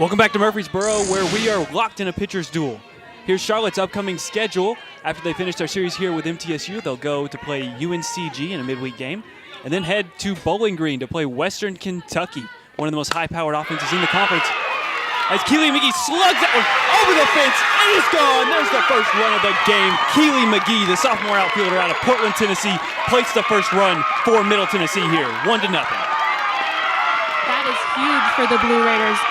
Welcome back to Murfreesboro, where we are locked in a pitcher's duel. Here's Charlotte's upcoming schedule. After they finish their series here with MTSU, they'll go to play UNCG in a midweek game, and then head to Bowling Green to play Western Kentucky, one of the most high-powered offenses in the conference. As Keely McGee slugs that one over the fence, and he's gone. There's the first run of the game. Keely McGee, the sophomore outfielder out of Portland, Tennessee, plates the first run for Middle Tennessee here, 1-0. That is huge for the Blue Raiders.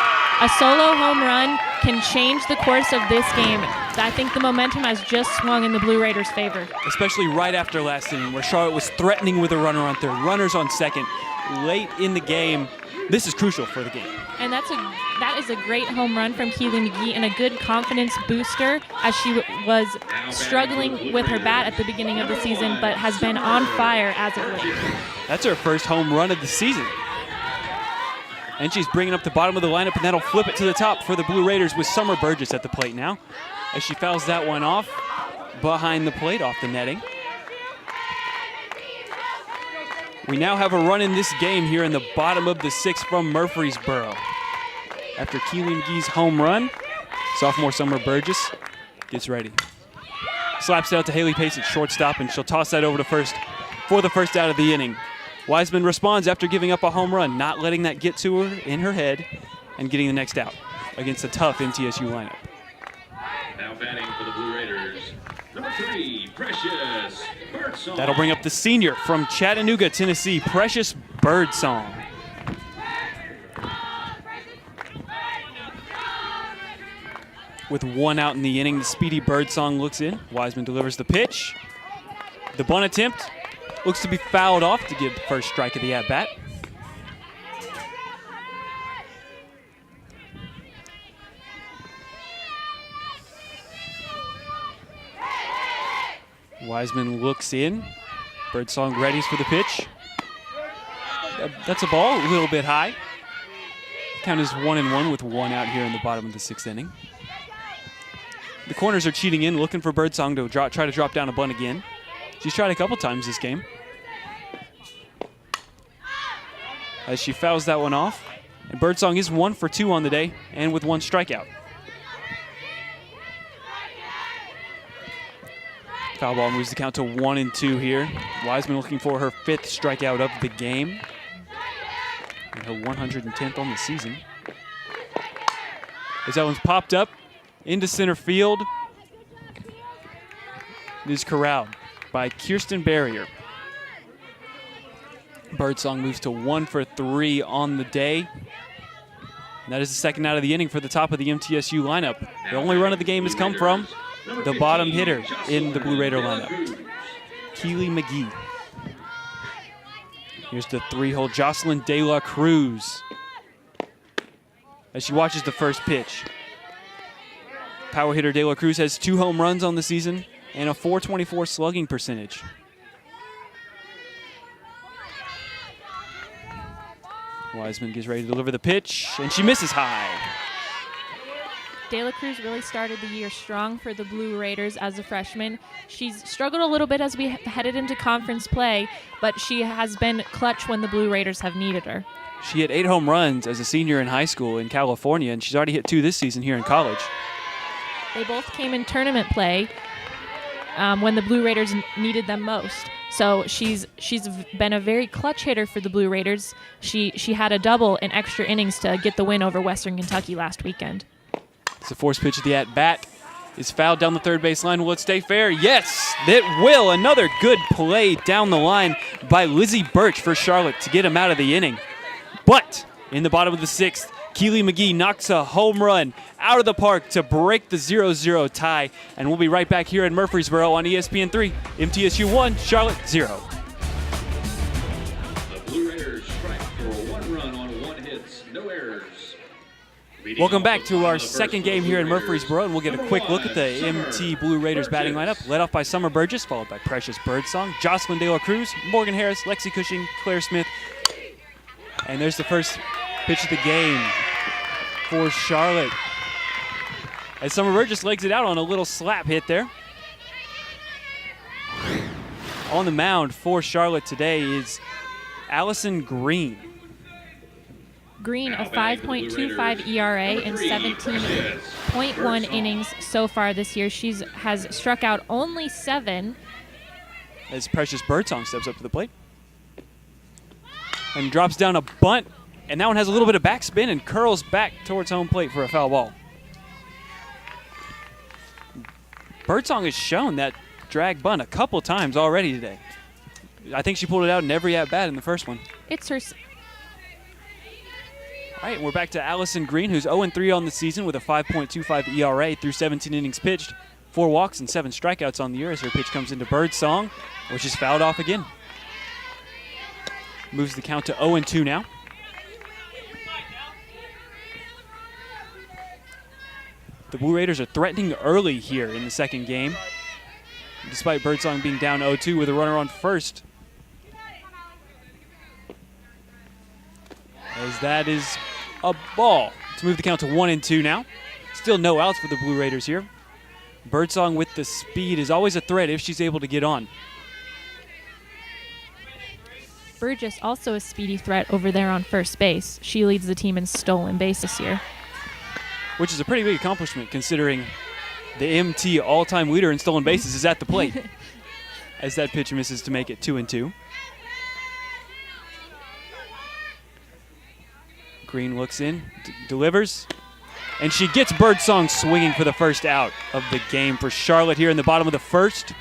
A solo home run can change the course of this game. I think the momentum has just swung in the Blue Raiders' favor. Especially right after last inning, where Charlotte was threatening with a runner on third, runners on second. Late in the game, this is crucial for the game. And that is a great home run from Keely McGee and a good confidence booster, as she was struggling with her bat at the beginning of the season, but has been on fire as of late. That's her first home run of the season. And she's bringing up the bottom of the lineup, and that'll flip it to the top for the Blue Raiders with Summer Burgess at the plate now, as she fouls that one off behind the plate, off the netting. We now have a run in this game here in the bottom of the sixth from Murfreesboro. After Keely McGee's home run, sophomore Summer Burgess gets ready. Slaps it out to Haley Pace at shortstop, and she'll toss that over to first for the first out of the inning. Wiseman responds after giving up a home run, not letting that get to her in her head, and getting the next out against a tough MTSU lineup. Now batting for the Blue Raiders, number 3, Precious Birdsong. That'll bring up the senior from Chattanooga, Tennessee, Precious Birdsong. With one out in the inning, the speedy Birdsong looks in. Wiseman delivers the pitch. The bunt attempt looks to be fouled off to give the first strike of the at-bat. Wiseman looks in. Birdsong readies for the pitch. That's a ball, a little bit high. Count is 1-1 with one out here in the bottom of the sixth inning. The corners are cheating in, looking for Birdsong to try to drop down a bunt again. She's tried a couple times this game. As she fouls that one off. And Birdsong is 1 for 2 on the day, and with one strikeout. Foul ball moves the count to 1-2 here. Wiseman looking for her 5th strikeout of the game. And her 110th on the season. As that one's popped up into center field. It is corralled by Kirsten Barrier. Birdsong moves to 1 for 3 on the day. And that is the second out of the inning for the top of the MTSU lineup. The only run of the game has come from the bottom hitter in the Blue Raider lineup, Keely McGee. Here's the 3-hole Jocelyn De La Cruz as she watches the first pitch. Power hitter De La Cruz has 2 home runs on the season and a .424 slugging percentage. Wiseman gets ready to deliver the pitch, and she misses high. De La Cruz really started the year strong for the Blue Raiders as a freshman. She's struggled a little bit as we headed into conference play, but she has been clutch when the Blue Raiders have needed her. She had 8 home runs as a senior in high school in California, and she's already hit 2 this season here in college. They both came in tournament play when the Blue Raiders needed them most. So she's been a very clutch hitter for the Blue Raiders. She had a double in extra innings to get the win over Western Kentucky last weekend. It's the forced pitch of the at-bat is fouled down the third base line. Will it stay fair? Yes, it will. Another good play down the line by Lizzie Birch for Charlotte to get him out of the inning. But in the bottom of the sixth, Keely McGee knocks a home run out of the park to break the 0-0 tie. And we'll be right back here in Murfreesboro on ESPN3. MTSU 1, Charlotte 0. The Blue Raiders strike for 1 run on 1 hit, no errors. Welcome back to our second game here in Murfreesboro, and we'll get a quick look at the MT Blue Raiders batting lineup. Led off by Summer Burgess, followed by Precious Birdsong, Jocelyn De La Cruz, Morgan Harris, Lexi Cushing, Claire Smith. And there's the first pitch of the game for Charlotte, as Summer Burgess legs it out on a little slap hit there. On the mound for Charlotte today is Allison Green. Green, a 5.25 ERA in 17.1 innings so far this year. She has struck out only 7. As Precious Birdsong steps up to the plate and drops down a bunt, and that one has a little bit of backspin and curls back towards home plate for a foul ball. Birdsong has shown that drag bunt a couple times already today. I think she pulled it out in every at-bat in the first one. It's her. All right, we're back to Allison Green, who's 0-3 on the season with a 5.25 ERA through 17 innings pitched, 4 walks and 7 strikeouts on the year as her pitch comes into Birdsong, which is fouled off again. Moves the count to 0-2 now. The Blue Raiders are threatening early here in the second game, despite Birdsong being down 0-2 with a runner on first. As that is a ball to move the count to 1-2 now. Still no outs for the Blue Raiders here. Birdsong with the speed is always a threat if she's able to get on. Burgess also a speedy threat over there on first base. She leads the team in stolen base this year. Which is a pretty big accomplishment considering the MT all-time leader in stolen bases is at the plate. As that pitch misses to make it 2-2. Green looks in, delivers, and she gets Birdsong swinging for the first out of the game for Charlotte here in the bottom of the first.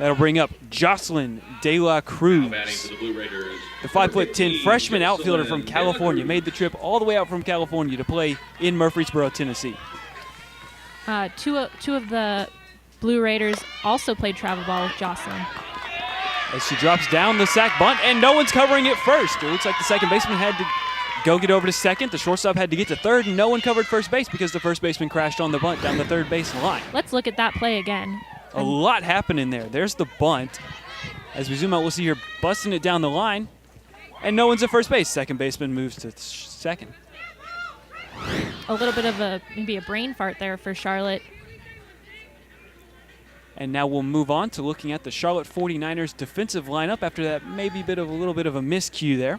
That'll bring up Jocelyn De La Cruz, the 5'10" freshman outfielder from California. Made the trip all the way out from California to play in Murfreesboro, Tennessee. Two of the Blue Raiders also played travel ball with Jocelyn. As she drops down the sac bunt, and no one's covering it first. It looks like the second baseman had to go get over to second. The shortstop had to get to third, and no one covered first base because the first baseman crashed on the bunt down the third base line. Let's look at that play again. A lot happening there. There's the bunt. As we zoom out, we'll see her busting it down the line, and no one's at first base. Second baseman moves to second. A little bit of maybe a brain fart there for Charlotte. And now we'll move on to looking at the Charlotte 49ers defensive lineup after that maybe a little bit of a miscue there.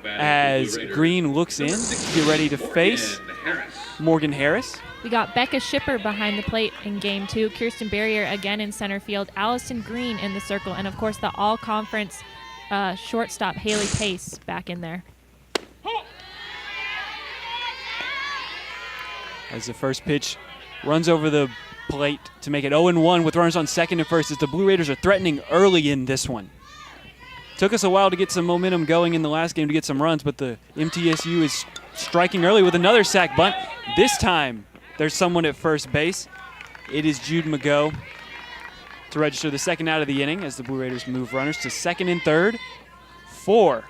As Green looks in to get ready to face Morgan Harris. We got Becca Schipper behind the plate in game 2. Kirsten Barrier again in center field. Allison Green in the circle. And, of course, the all-conference shortstop Haley Pace back in there. As the first pitch runs over the plate to make it 0-1 with runners on second and first as the Blue Raiders are threatening early in this one. Took us a while to get some momentum going in the last game to get some runs, but the MTSU is striking early with another sac bunt. This time, there's someone at first base. It is Jude Mago to register the second out of the inning as the Blue Raiders move runners to second and third for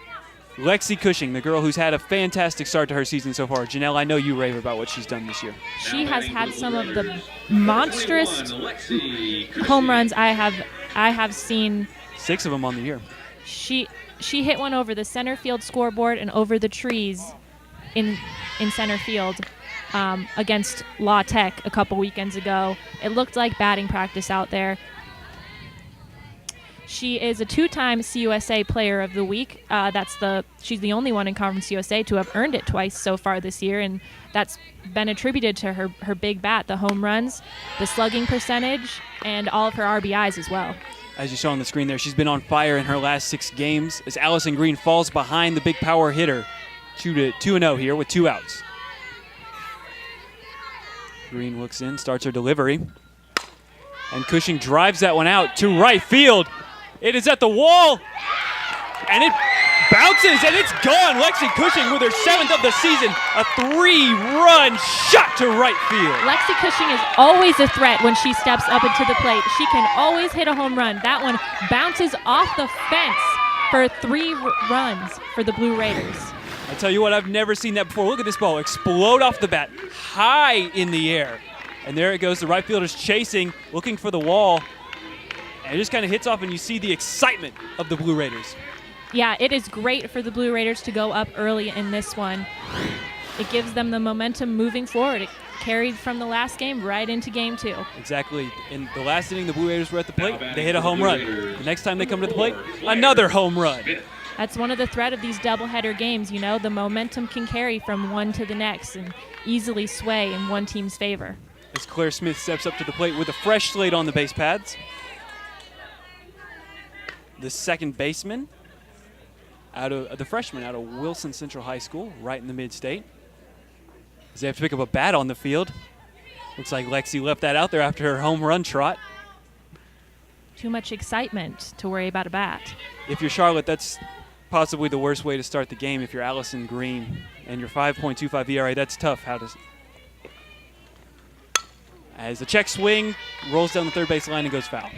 Lexi Cushing, the girl who's had a fantastic start to her season so far. Janelle, I know you rave about what she's done this year. She has had some of the monstrous home runs I have seen. 6 of them on the year. She hit one over the center field scoreboard and over the trees in center field against La Tech a couple weekends ago. It looked like batting practice out there. She is a 2-time CUSA Player of the Week. She's the only one in Conference USA to have earned it twice so far this year, and that's been attributed to her big bat, the home runs, the slugging percentage, and all of her RBIs as well. As you saw on the screen there, she's been on fire in her last 6 games as Allison Green falls behind the big power hitter. 2-0 here with 2 outs. Green looks in, starts her delivery. And Cushing drives that one out to right field. It is at the wall, and it bounces, and it's gone. Lexi Cushing with her 7th of the season, a 3-run shot to right field. Lexi Cushing is always a threat when she steps up into the plate. She can always hit a home run. That one bounces off the fence for 3 runs for the Blue Raiders. I tell you what, I've never seen that before. Look at this ball explode off the bat, high in the air. And there it goes. The right fielder's chasing, looking for the wall. And it just kind of hits off, and you see the excitement of the Blue Raiders. Yeah, it is great for the Blue Raiders to go up early in this one. It gives them the momentum moving forward. carried from the last game right into game 2. Exactly. In the last inning, the Blue Raiders were at the plate. They hit a home run. The next time they come to the plate, another home run. That's one of the threat of these doubleheader games. You know, the momentum can carry from one to the next and easily sway in one team's favor. As Claire Smith steps up to the plate with a fresh slate on the base pads. The second baseman, the freshman out of Wilson Central High School, right in the mid-state. As they have to pick up a bat on the field. Looks like Lexi left that out there after her home run trot. Too much excitement to worry about a bat. If you're Charlotte, that's possibly the worst way to start the game. If you're Allison Green and your 5.25 ERA, that's tough. As the check swing rolls down the third base line and goes foul.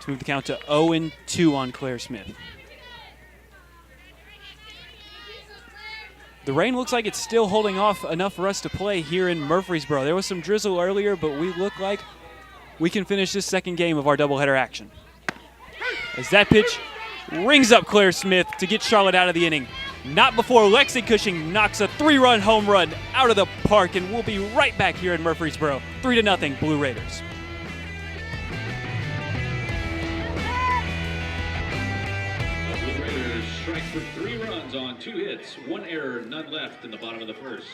To move the count to 0-2 on Claire Smith. The rain looks like it's still holding off enough for us to play here in Murfreesboro. There was some drizzle earlier, but we look like we can finish this second game of our doubleheader action. As that pitch rings up Claire Smith to get Charlotte out of the inning. Not before Lexi Cushing knocks a 3-run home run out of the park, and we'll be right back here in Murfreesboro. 3-0 Blue Raiders. The Blue Raiders strike for 3 runs on 2 hits, 1 error, none left in the bottom of the first.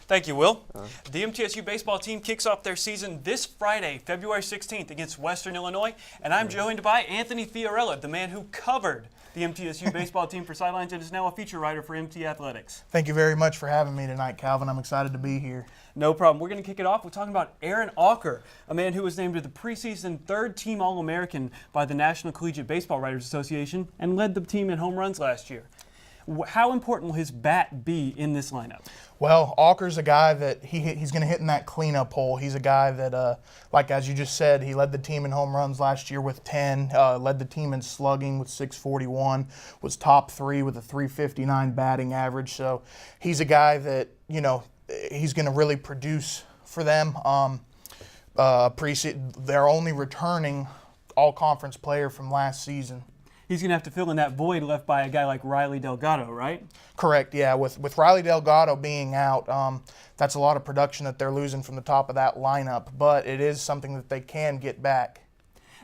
Thank you, Will. The MTSU baseball team kicks off their season this Friday, February 16th against Western Illinois, and I'm joined by Anthony Fiorella, the man who covered the MTSU baseball team for Sidelines and is now a feature writer for MT Athletics. Thank you very much for having me tonight, Calvin. I'm excited to be here. No problem. We're going to kick it off. We're talking about Aaron Auker, a man who was named to the preseason third-team All-American by the National Collegiate Baseball Writers Association and led the team in home runs last year. How important will his bat be in this lineup? Well, Auker's a guy that he's going to hit in that cleanup hole. He's a guy that, like as you just said, he led the team in home runs last year with 10, led the team in slugging with 641, was top 3 with a 359 batting average. So he's a guy that, you know, he's going to really produce for them. They're only returning all-conference player from last season. He's going to have to fill in that void left by a guy like Riley Delgado, right? Correct, yeah. With Riley Delgado being out, that's a lot of production that they're losing from the top of that lineup, but it is something that they can get back.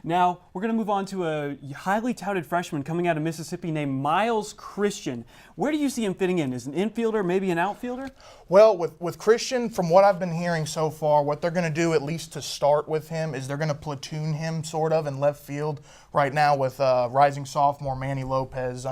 Now, we're going to move on to a highly touted freshman coming out of Mississippi named Miles Christian. Where do you see him fitting in? As an infielder, maybe an outfielder? Well, with Christian, from what I've been hearing so far, what they're going to do, at least to start with him, is they're going to platoon him sort of in left field right now with rising sophomore Manny Lopez.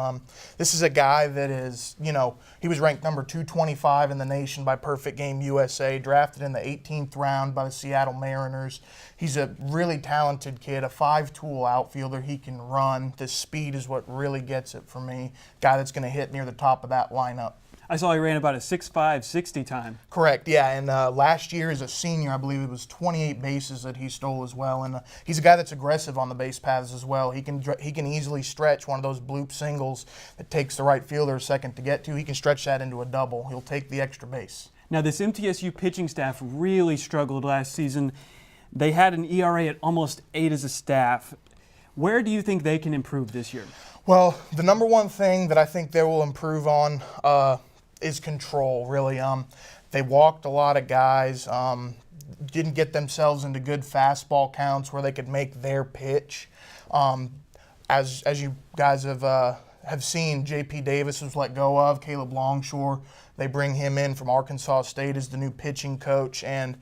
This is a guy that is, you know, he was ranked number 225 in the nation by Perfect Game USA, drafted in the 18th round by the Seattle Mariners. He's a really talented kid, a 5-tool outfielder. He can run. The speed is what really gets it for me. Guy that's going to hit near the top of that lineup. I saw he ran about a 6.5 60 time. Correct, yeah, and last year as a senior, I believe it was 28 bases that he stole as well, and he's a guy that's aggressive on the base paths as well. He can easily stretch one of those bloop singles that takes the right fielder a second to get to. He can stretch that into a double. He'll take the extra base. Now, this MTSU pitching staff really struggled last season. They had an ERA at almost 8 as a staff. Where do you think they can improve this year? Well, the number one thing that I think they will improve on is control, really. They walked a lot of guys, didn't get themselves into good fastball counts where they could make their pitch. As you guys have seen, J.P. Davis was let go of, Caleb Longshore. They bring him in from Arkansas State as the new pitching coach, and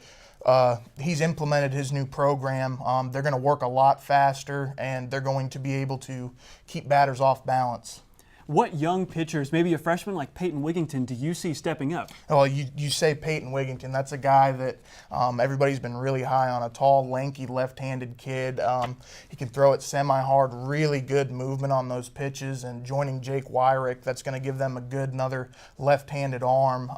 he's implemented his new program. They're going to work a lot faster, and they're going to be able to keep batters off balance. What young pitchers, maybe a freshman like Peyton Wigington, do you see stepping up? Well, you say Peyton Wigington. That's a guy that everybody's been really high on, a tall, lanky, left-handed kid. He can throw it semi-hard, really good movement on those pitches, and joining Jake Wyrick, that's going to give them another left-handed arm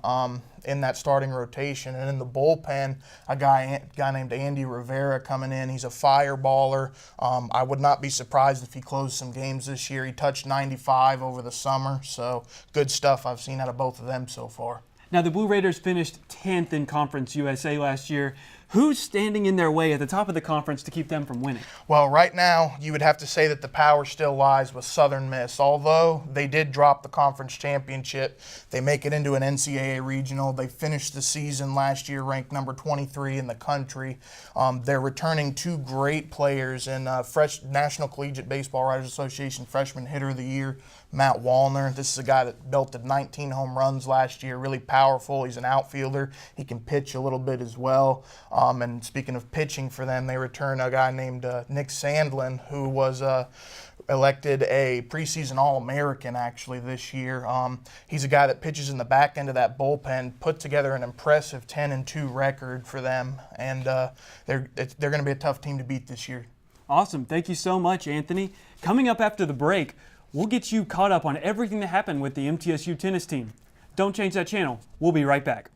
in that starting rotation. And in the bullpen, a guy named Andy Rivera coming in. He's a fireballer. I would not be surprised if he closed some games this year. He touched 95 over the summer, so good stuff I've seen out of both of them so far. Now, the Blue Raiders finished 10th in Conference USA last year. Who's standing in their way at the top of the conference to keep them from winning? Well, right now, you would have to say that the power still lies with Southern Miss. Although they did drop the conference championship, they make it into an NCAA regional. They finished the season last year ranked number 23 in the country. They're returning 2 great players in National Collegiate Baseball Writers Association Freshman Hitter of the Year, Matt Wallner. This is a guy that belted 19 home runs last year, really powerful. He's an outfielder. He can pitch a little bit as well. And speaking of pitching for them, they return a guy named Nick Sandlin, who was elected a preseason All-American actually this year. He's a guy that pitches in the back end of that bullpen, put together an impressive 10-2 record for them, and they're going to be a tough team to beat this year. Awesome. Thank you so much, Anthony. Coming up after the break, we'll get you caught up on everything that happened with the MTSU tennis team. Don't change that channel. We'll be right back.